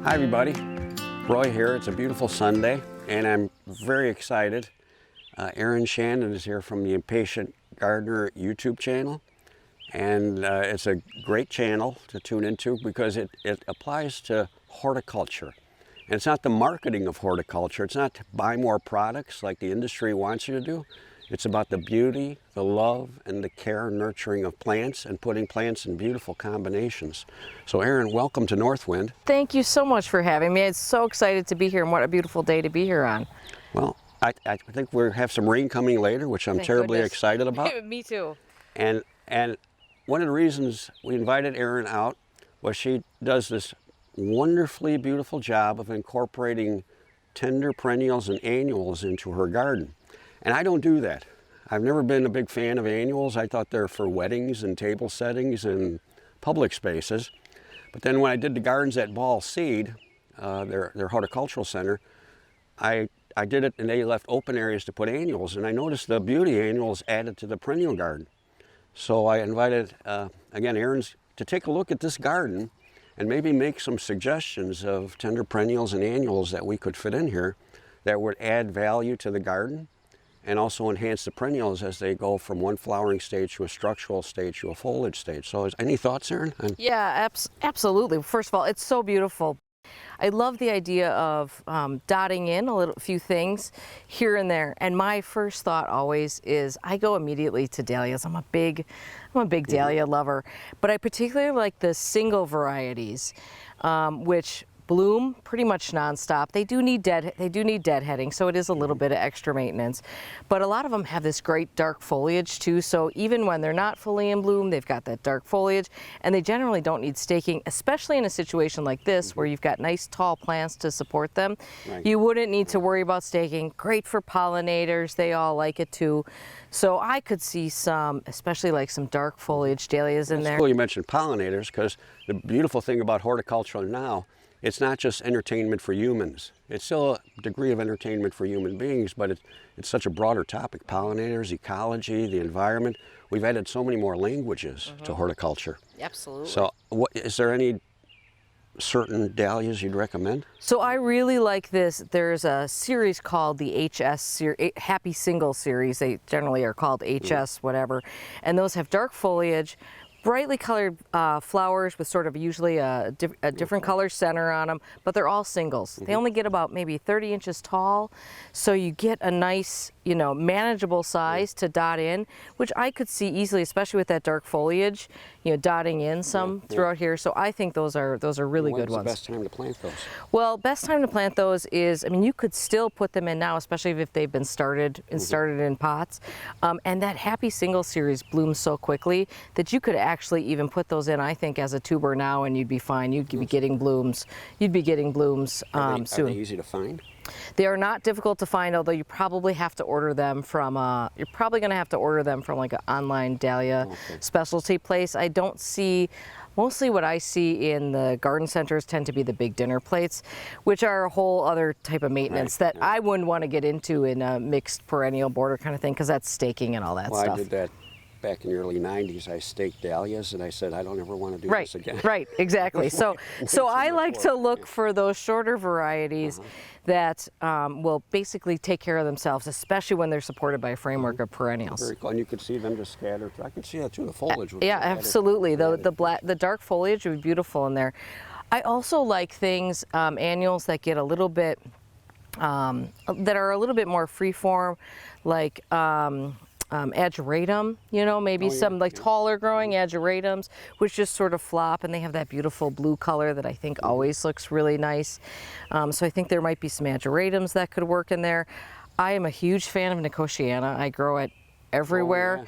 Hi everybody, Roy here. It's a beautiful Sunday and I'm very excited. Erin Schanen is here from the Impatient Gardener YouTube channel, and it's a great channel to tune into because it applies to horticulture. And it's not the marketing of horticulture. It's not to buy more products like the industry wants you to do. It's about the beauty, the love, and the care and nurturing of plants and putting plants in beautiful combinations. So Erin, welcome to Northwind. Thank you so much for having me. It's so excited to be here, and what a beautiful day to be here on. Well, I think we have some rain coming later, which I'm terribly excited about. Me too. And one of the reasons we invited Erin out was she does this wonderfully beautiful job of incorporating tender perennials and annuals into her garden. And I don't do that. I've never been a big fan of annuals. I thought they're for weddings and table settings and public spaces. But then when I did the gardens at Ball Seed, their horticultural center, I did it and they left open areas to put annuals, and I noticed the beauty annuals added to the perennial garden. So I invited, again, Erin to take a look at this garden and maybe make some suggestions of tender perennials and annuals that we could fit in here that would add value to the garden and also enhance the perennials as they go from one flowering stage to a structural stage to a foliage stage. So any thoughts, Erin? Yeah, absolutely. First of all, it's so beautiful. I love the idea of dotting in a few things here and there. And my first thought always is I go immediately to dahlias. I'm a big dahlia lover, but I particularly like the single varieties, which bloom pretty much nonstop. They do need deadheading, so it is a little bit of extra maintenance. But a lot of them have this great dark foliage too, so even when they're not fully in bloom, they've got that dark foliage, and they generally don't need staking, especially in a situation like this where you've got nice tall plants to support them. Right. You wouldn't need to worry about staking. Great for pollinators, they all like it too. So I could see some, especially like some dark foliage dahlias in there. It's cool you mentioned pollinators, because the beautiful thing about horticulture now, it's not just entertainment for humans. It's still a degree of entertainment for human beings, but it's such a broader topic. Pollinators, ecology, the environment. We've added so many more languages to horticulture. Absolutely. So is there any certain dahlias you'd recommend? So I really like this. There's a series called the Happy Single series. They generally are called HS whatever. And those have dark foliage, brightly colored flowers with sort of usually a different color center on them, but they're all singles. They only get about maybe 30 inches tall, so you get a nice, manageable size to dot in, which I could see easily, especially with that dark foliage, dotting in some throughout here. So I think those are really good ones. When's the best time to plant those? Well, best time to plant those is, you could still put them in now, especially if they've been started in pots. And that Happy Single series blooms so quickly that you could actually even put those in, I think, as a tuber now, and you'd be fine. You'd be getting blooms. You'd be getting blooms soon. Are they easy to find? They are not difficult to find, although you probably have to order them from. You're probably going to have to order them from like an online dahlia specialty place. I don't see. Mostly what I see in the garden centers tend to be the big dinner plates, which are a whole other type of maintenance that I wouldn't want to get into in a mixed perennial border kind of thing, because that's staking and all that stuff. I did that back in the early 90s. I staked dahlias and I said, I don't ever want to do this again. Right, exactly. So I like to look for those shorter varieties that will basically take care of themselves, especially when they're supported by a framework of perennials. Very cool. And you could see them just scattered. I could see that too, the foliage. Yeah, absolutely. The dark foliage would be beautiful in there. I also like things, annuals that get a little bit, that are a little bit more freeform, like ageratum, maybe some taller growing ageratums, which just sort of flop, and they have that beautiful blue color that I think always looks really nice. So I think there might be some ageratums that could work in there. I am a huge fan of Nicotiana. I grow it everywhere.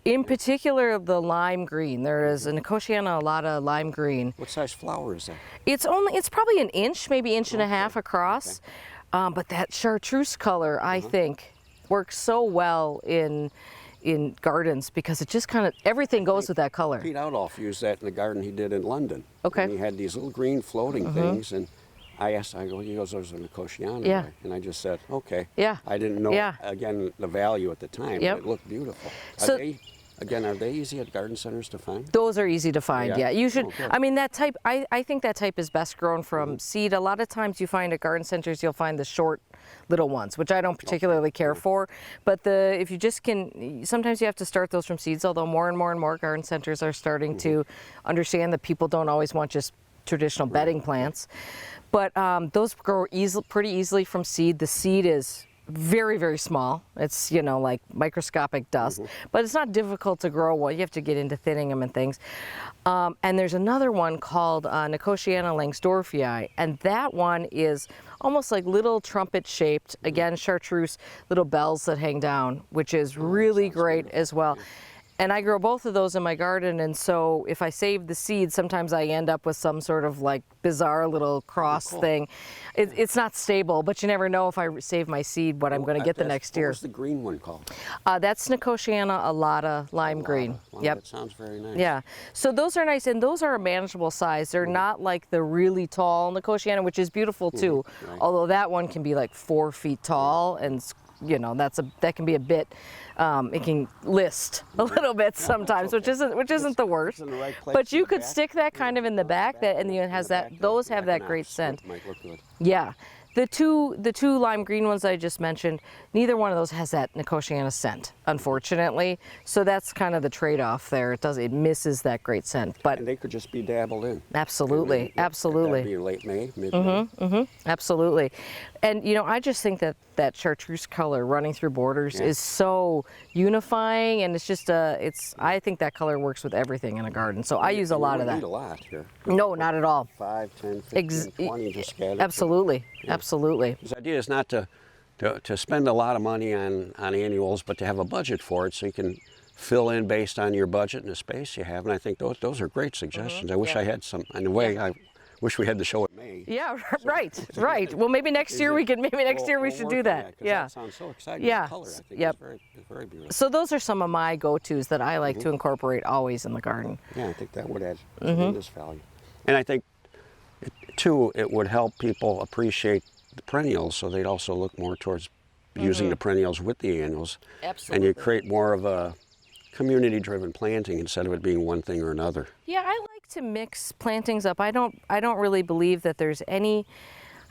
In particular, the lime green. There is a Nicotiana, a lot of lime green. What size flower is that? It's probably an inch, maybe inch and a half across. But that chartreuse color, I think, works so well in gardens, because it just kind of, everything goes with that color. Pete Outhoff used that in the garden he did in London. Okay. And he had these little green floating things, and he goes, those are Nicotiana. Yeah. And I just said, okay. Yeah. I didn't know, again, the value at the time, but it looked beautiful. So Again, are they easy at garden centers to find? Those are easy to find, Yeah? yeah. You should, Oh, good. I mean, that type, I think that type is best grown from seed. A lot of times you find at garden centers, you'll find the short little ones, which I don't particularly care for. But if you just can, sometimes you have to start those from seeds, although more and more garden centers are starting to understand that people don't always want just traditional bedding plants. But those grow pretty easily from seed. The seed is very, very small. It's, you know, like microscopic dust, but it's not difficult to grow one. You have to get into thinning them and things. And there's another one called Nicotiana Langsdorfi, and that one is almost like little trumpet shaped, again, chartreuse, little bells that hang down, which is really great as well. And I grow both of those in my garden, and so if I save the seeds, sometimes I end up with some sort of like bizarre little cross thing. It's not stable, but you never know if I save my seed what I'm going to get the next year. What's the green one called? That's Nicotiana Alata lime green. Well, Yep. that sounds very nice. Yeah, so those are nice, and those are a manageable size. They're not like the really tall Nicotiana, which is beautiful too. Right. Although that one can be like 4 feet tall, and you know that can be a bit. It can list a little bit sometimes, which isn't the worst. in the right place But in you the could back. stick that kind of in the back, and it has that. Those have that great scent. Might look good. Yeah. The two lime green ones I just mentioned, neither one of those has that Nicotiana scent, unfortunately. So that's kind of the trade-off there. It misses that great scent. But And they could just be dabbled in. absolutely, And then, absolutely. That'd be late May, mid-May. Absolutely. And you know, I just think that chartreuse color running through borders is so unifying, and it's just I think that color works with everything in a garden. So I use a lot of You that. need a lot here. No, not at all. 5, 10, 15, 20 just scattered. Absolutely. Absolutely. His idea is not to spend a lot of money on annuals, but to have a budget for it so you can fill in based on your budget and the space you have. And I think those are great suggestions. I wish I had some. In a way, I wish we had the show in May. Yeah, right. Well, maybe next year we should do that. Yeah. That sounds so exciting. Yeah. The color, I think, Yep. is very beautiful. So those are some of my go-tos that I like to incorporate always in the garden. Yeah, I think that would add tremendous value. And I think, too, it would help people appreciate the perennials, so they'd also look more towards using the perennials with the annuals. Absolutely. And you create more of a community-driven planting instead of it being one thing or another. Yeah, I like to mix plantings up. I don't really believe that there's any.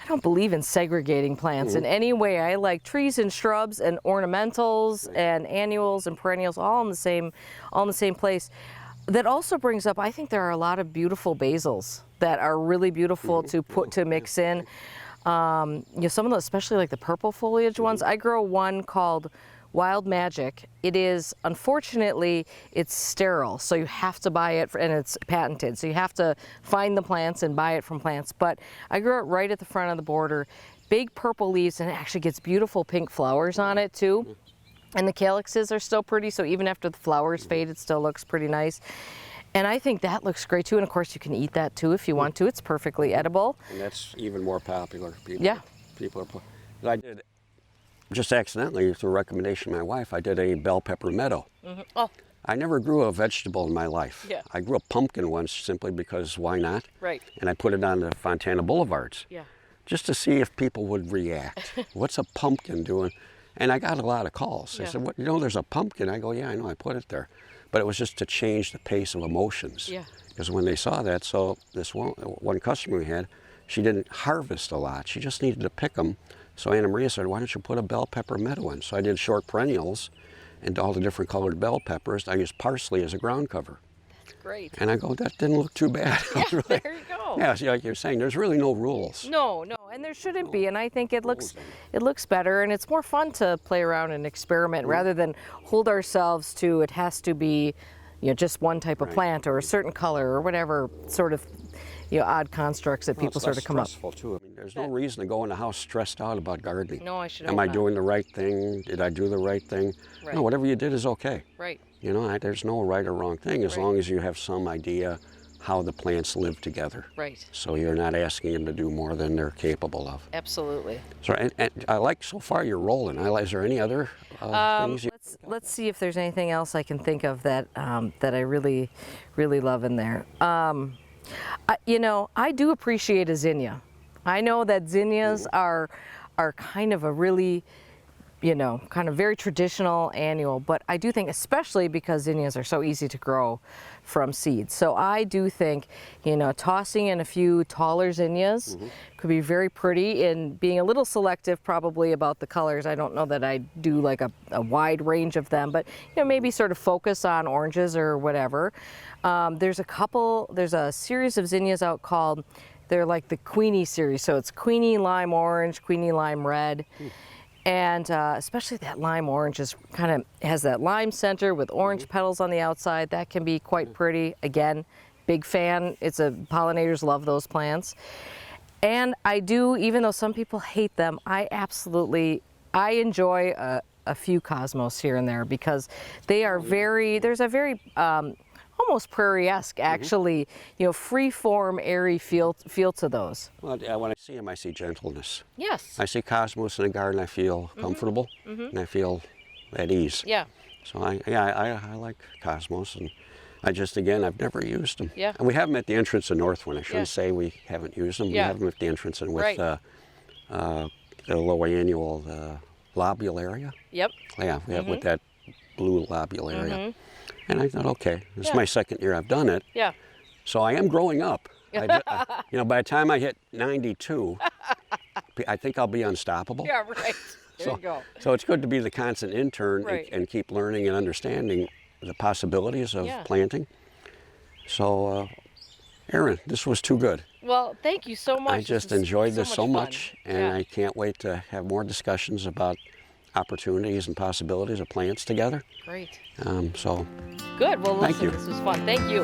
I don't believe in segregating plants in any way. I like trees and shrubs and ornamentals and annuals and perennials all in the same place. That also brings up, I think there are a lot of beautiful basils that are really beautiful to mix in. You know, some of those, especially like the purple foliage ones. I grow one called Wild Magic. It is, unfortunately, it's sterile, so you have to buy it, and it's patented, so you have to find the plants and buy it from plants. But I grew it right at the front of the border. Big purple leaves, and it actually gets beautiful pink flowers on it too. And the calyxes are still pretty, so even after the flowers fade, it still looks pretty nice. And I think that looks great too, and of course you can eat that too if you want to. It's perfectly edible. And that's even more popular. People are. I did, just accidentally, through recommendation of my wife, I did a bell pepper meadow. Oh, I never grew a vegetable in my life. Yeah. I grew a pumpkin once simply because why not? right. And I put it on the Fontana Boulevards. Yeah. Just to see if people would react. What's a pumpkin doing? And I got a lot of calls. They said, "What? You know, there's a pumpkin." I go, "Yeah, I know. I put it there," but it was just to change the pace of emotions. Yeah. Because when they saw that, so this one customer we had, she didn't harvest a lot. She just needed to pick them. So Anna Maria said, "Why don't you put a bell pepper meadow in?" So I did short perennials, and all the different colored bell peppers. I used parsley as a ground cover. Great. And I go, that didn't look too bad. Yeah, there you go. Yeah, see, like you're saying, there's really no rules. No, and there shouldn't be, and I think it looks better, and it's more fun to play around and experiment rather than hold ourselves to it has to be, you know, just one type of plant or a certain color or whatever sort of, you know, odd constructs that people sort of come up. It's stressful too. I mean, there's no reason to go in the house stressed out about gardening. No, I should. Am I doing the right thing? Did I do the right thing? Right. No, whatever you did is okay. Right. You know, there's no right or wrong thing as Right. long as you have some idea how the plants live together. Right. So you're not asking them to do more than they're capable of. Absolutely. So, and I like so far you're rolling. Is there any other things you? Let's see if there's anything else I can think of that that I really love in there. You know, I do appreciate a zinnia. I know that zinnias are kind of a really you know, kind of very traditional annual, but I do think, especially because zinnias are so easy to grow from seeds. So I do think, you know, tossing in a few taller zinnias could be very pretty, and being a little selective probably about the colors. I don't know that I do like a wide range of them, but, you know, maybe sort of focus on oranges or whatever. There's a series of zinnias out called, they're like the Queenie series. So it's Queenie Lime Orange, Queenie Lime Red. And especially that lime orange is kind of has that lime center with orange petals on the outside. That can be quite pretty. Again, big fan. Pollinators love those plants. And I do, even though some people hate them, I enjoy a few cosmos here and there, because they are there's a very almost prairie-esque, actually, you know, free-form, airy feel to those. Well, when I see them, I see gentleness. Yes. I see cosmos in the garden, I feel comfortable, and I feel at ease. Yeah. So I like cosmos, and I've never used them. Yeah. And we have them at the entrance of Northwind. I shouldn't say we haven't used them. Yeah. We have them at the entrance and with Right. the low annual lobule area. Yep. Yeah, we have with that blue lobule area. And I thought, okay, this is my second year I've done it. Yeah. So I am growing up. You know, by the time I hit 92, I think I'll be unstoppable. Yeah, right. There you go. So it's good to be the constant intern Right. and keep learning and understanding the possibilities of planting. So, Erin, this was too good. Well, thank you so much. I just enjoyed this so much, and Yeah. I can't wait to have more discussions about opportunities and possibilities of plants together. Great. So Good. Well, Thank listen, you. this was fun. Thank you.